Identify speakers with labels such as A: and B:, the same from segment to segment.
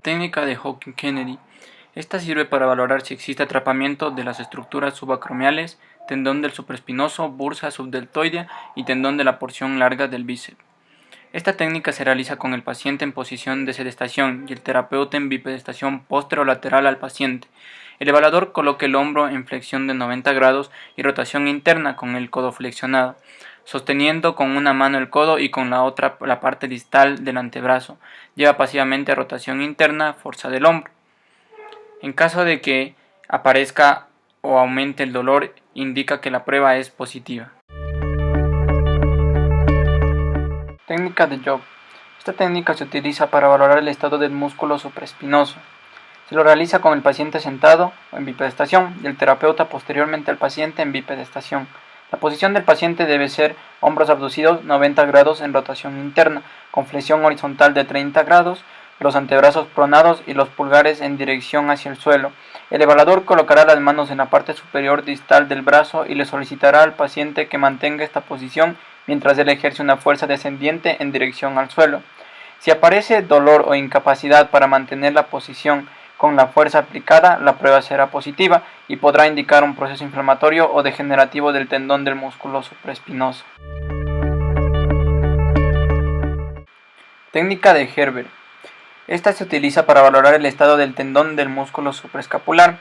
A: Técnica de Hawking-Kennedy. Esta sirve para valorar si existe atrapamiento de las estructuras subacromiales, tendón del supraespinoso, bursa subdeltoidea y tendón de la porción larga del bíceps. Esta técnica se realiza con el paciente en posición de sedestación y el terapeuta en bipedestación posterolateral al paciente. El evaluador coloca el hombro en flexión de 90 grados y rotación interna con el codo flexionado, sosteniendo con una mano el codo y con la otra la parte distal del antebrazo. Lleva pasivamente a rotación interna, fuerza del hombro. En caso de que aparezca o aumente el dolor, indica que la prueba es positiva. Técnica de Job. Esta técnica se utiliza para valorar el estado del músculo supraespinoso. Se lo realiza con el paciente sentado o en bipedestación y el terapeuta posteriormente al paciente en bipedestación. La posición del paciente debe ser hombros abducidos 90 grados en rotación interna, con flexión horizontal de 30 grados, los antebrazos pronados y los pulgares en dirección hacia el suelo. El evaluador colocará las manos en la parte superior distal del brazo y le solicitará al paciente que mantenga esta posición mientras él ejerce una fuerza descendiente en dirección al suelo. Si aparece dolor o incapacidad para mantener la posición con la fuerza aplicada, la prueba será positiva y podrá indicar un proceso inflamatorio o degenerativo del tendón del músculo supraespinoso. Técnica de Herbert. Esta se utiliza para valorar el estado del tendón del músculo supraescapular.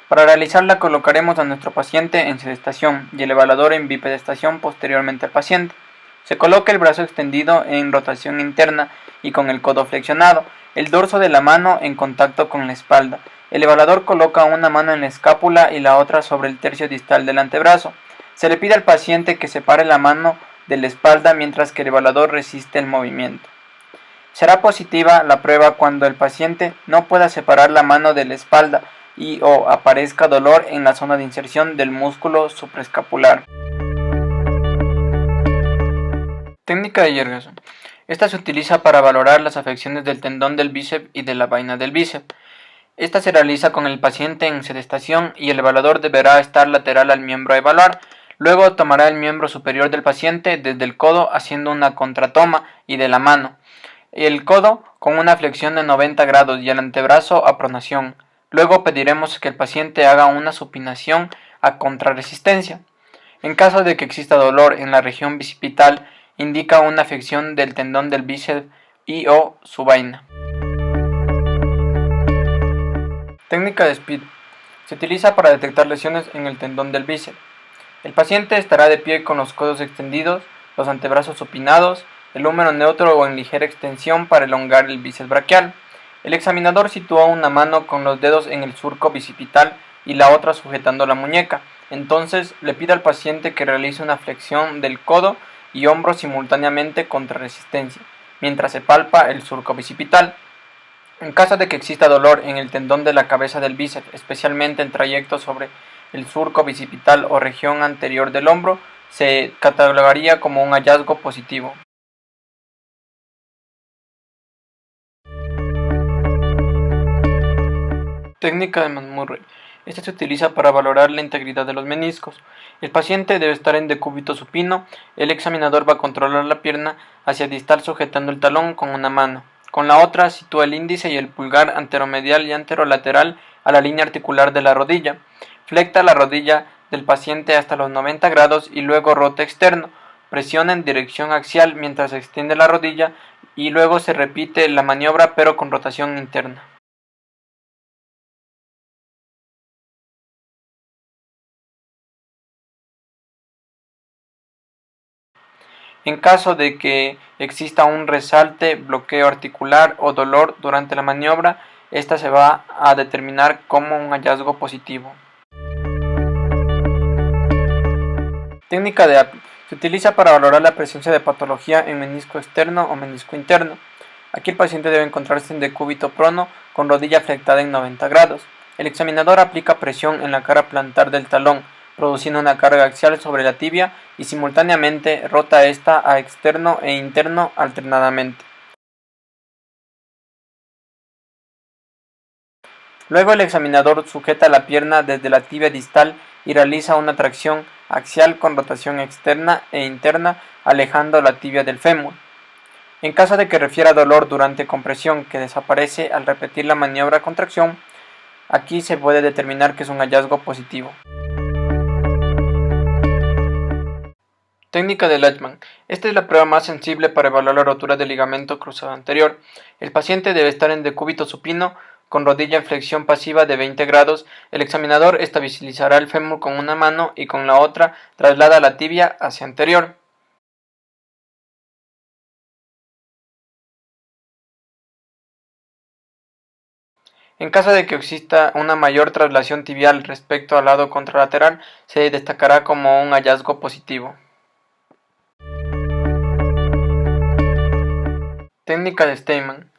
A: Para realizarla colocaremos a nuestro paciente en sedestación y el evaluador en bipedestación posteriormente al paciente. Se coloca el brazo extendido en rotación interna y con el codo flexionado, el dorso de la mano en contacto con la espalda. El evaluador coloca una mano en la escápula y la otra sobre el tercio distal del antebrazo. Se le pide al paciente que separe la mano de la espalda mientras que el evaluador resiste el movimiento. Será positiva la prueba cuando el paciente no pueda separar la mano de la espalda y o aparezca dolor en la zona de inserción del músculo supraescapular. Técnica de Jergensen. Esta se utiliza para valorar las afecciones del tendón del bíceps y de la vaina del bíceps. Esta se realiza con el paciente en sedestación y el evaluador deberá estar lateral al miembro a evaluar. Luego tomará el miembro superior del paciente desde el codo haciendo una contratoma y de la mano. El codo con una flexión de 90 grados y el antebrazo a pronación. Luego pediremos que el paciente haga una supinación a contrarresistencia. En caso de que exista dolor en la región bicipital, indica una afección del tendón del bíceps y o su vaina. Técnica de Speed. Se utiliza para detectar lesiones en el tendón del bíceps. El paciente estará de pie con los codos extendidos, los antebrazos supinados, el húmero neutro o en ligera extensión para elongar el bíceps braquial. El examinador sitúa una mano con los dedos en el surco bicipital y la otra sujetando la muñeca. Entonces le pide al paciente que realice una flexión del codo y hombro simultáneamente contra resistencia, mientras se palpa el surco bicipital. En caso de que exista dolor en el tendón de la cabeza del bíceps, especialmente en trayecto sobre el surco bicipital o región anterior del hombro, se catalogaría como un hallazgo positivo. Técnica de McMurray. Esta se utiliza para valorar la integridad de los meniscos. El paciente debe estar en decúbito supino. El examinador va a controlar la pierna hacia distal sujetando el talón con una mano. Con la otra sitúa el índice y el pulgar anteromedial y anterolateral a la línea articular de la rodilla. Flecta la rodilla del paciente hasta los 90 grados y luego rota externo. Presiona en dirección axial mientras se extiende la rodilla y luego se repite la maniobra pero con rotación interna. En caso de que exista un resalte, bloqueo articular o dolor durante la maniobra, esta se va a determinar como un hallazgo positivo. Técnica de Appel. Se utiliza para valorar la presencia de patología en menisco externo o menisco interno. Aquí el paciente debe encontrarse en decúbito prono con rodilla flectada en 90 grados. El examinador aplica presión en la cara plantar del talón, produciendo una carga axial sobre la tibia y simultáneamente rota esta a externo e interno alternadamente. Luego el examinador sujeta la pierna desde la tibia distal y realiza una tracción axial con rotación externa e interna alejando la tibia del fémur. En caso de que refiera dolor durante compresión que desaparece al repetir la maniobra de contracción, aquí se puede determinar que es un hallazgo positivo. Técnica de Leishman. Esta es la prueba más sensible para evaluar la rotura del ligamento cruzado anterior. El paciente debe estar en decúbito supino con rodilla en flexión pasiva de 20 grados. El examinador estabilizará el fémur con una mano y con la otra traslada la tibia hacia anterior. En caso de que exista una mayor traslación tibial respecto al lado contralateral, se destacará como un hallazgo positivo. Técnica de Steinman.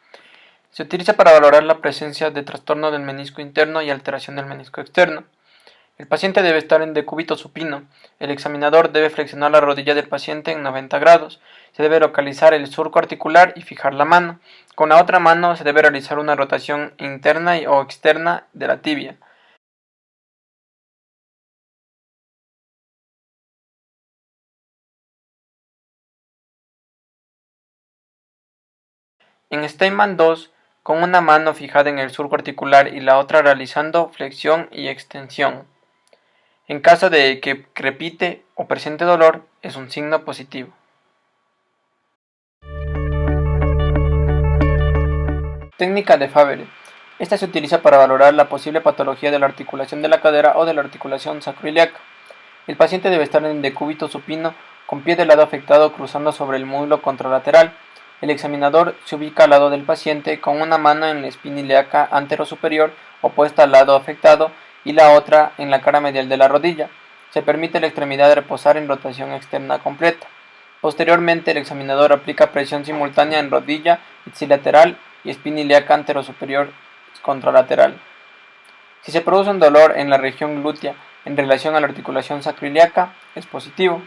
A: Se utiliza para valorar la presencia de trastorno del menisco interno y alteración del menisco externo. El paciente debe estar en decúbito supino. El examinador debe flexionar la rodilla del paciente en 90 grados. Se debe localizar el surco articular y fijar la mano. Con la otra mano se debe realizar una rotación interna o externa de la tibia. En Steinman 2, con una mano fijada en el surco articular y la otra realizando flexión y extensión. En caso de que repite o presente dolor, es un signo positivo. Técnica de Favre. Esta se utiliza para valorar la posible patología de la articulación de la cadera o de la articulación sacroiliaca. El paciente debe estar en decúbito supino con pie del lado afectado cruzando sobre el muslo contralateral. El examinador se ubica al lado del paciente con una mano en la espina ilíaca anterosuperior opuesta al lado afectado y la otra en la cara medial de la rodilla. Se permite a la extremidad reposar en rotación externa completa. Posteriormente, el examinador aplica presión simultánea en rodilla ipsilateral y espina ilíaca anterosuperior contralateral. Si se produce un dolor en la región glútea en relación a la articulación sacroiliaca, es positivo.